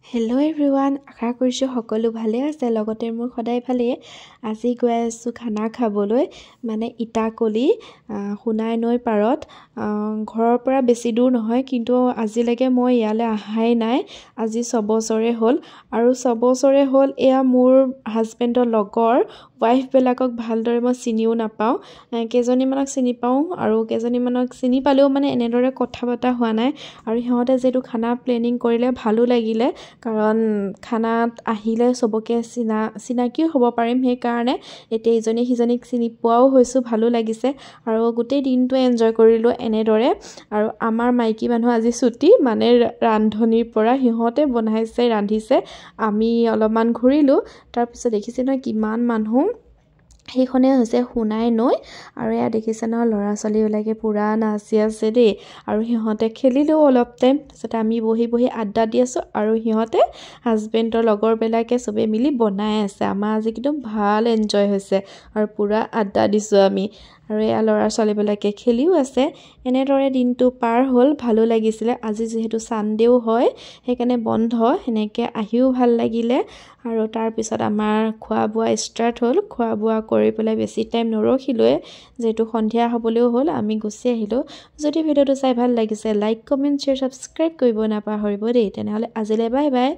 Hello' everyone, আশা কৰিছোঁ সকলো ভালে আছে। লগতে মোৰ সদায় ভালেই। আজি গৈ আছোঁ খানা খাবলৈ, মানে ইটাকলি সোণাই নৈ পাৰত। ঘৰৰ পৰা বেছি দূৰ নহয়, কিন্তু আজিলৈকে মই ইয়ালৈ অহাই নাই। আজি 6 বছৰে হ'ল, আৰু 6 বছৰে হ'ল এয়া মোৰ হাজবেণ্ডৰ লগৰ ৱাইফবিলাকক ভালদৰে মই চিনিও নাপাওঁ। কেইজনীমানক চিনি পাওঁ, আৰু কেইজনীমানক চিনি পালেও মানে এনেদৰে কথা পতা হোৱা নাই। আৰু সিহঁতে যিহেতু খানা প্লেনিং কৰিলে, ভালো লাগিলে, কাৰণ খানাত আহিলে চবকে চিনাকিও হ'ব পাৰিম। সেইকাৰণে এতিয়া ইজনী সিজনীক চিনি পোৱাও হৈছোঁ, ভালো লাগিছে, আৰু গোটেই দিনটো এনজয় কৰিলোঁ এনেদৰে। আৰু আমাৰ মাইকী মানুহ আজি ছুটি, মানে ৰান্ধনিৰ পৰা সিহঁতে বনাইছে, ৰান্ধিছে, আমি অলপমান ঘূৰিলোঁ। তাৰপিছত দেখিছে নহয় কিমান মানুহ। সেইখনেই হৈছে সোণাই নৈ। আৰু এয়া দেখিছে নহয় ল'ৰা ছোৱালীবিলাকে পূৰা নাচি আছে দেই, আৰু সিহঁতে খেলিলেও অলপ টাইম। তাৰপিছতে আমি বহি বহি আড্ডা দি আছোঁ, আৰু সিহঁতে হাজবেণ্ডৰ লগৰবিলাকে চবেই মিলি বনাই আছে। আমাৰ আজি কিন্তু ভাল এনজয় হৈছে, আৰু পূৰা আড্ডা দিছোঁ আমি। আৰু এয়া ল'ৰা ছোৱালীবিলাকে খেলিও আছে। এনেদৰে দিনটো পাৰ হ'ল, ভালো লাগিছিলে। আজি যিহেতু ছানডেও হয়, সেইকাৰণে বন্ধ, সেনেকৈ আহিও ভাল লাগিলে। আৰু তাৰপিছত আমাৰ খোৱা বোৱা ষ্টাৰ্ট হ'ল। খোৱা বোৱা কৰি পেলাই বেছি টাইম নৰখিলোৱে, যিহেতু সন্ধিয়া হ'বলৈও হ'ল, আমি গুচি আহিলোঁ। যদি ভিডিঅ'টো চাই ভাল লাগিছে, লাইক, কমেণ্ট, শ্বেয়াৰ, ছাবস্ক্ৰাইব কৰিব নাপাহৰিব দেই। তেনেহ'লে আজিলৈ বাই বাই।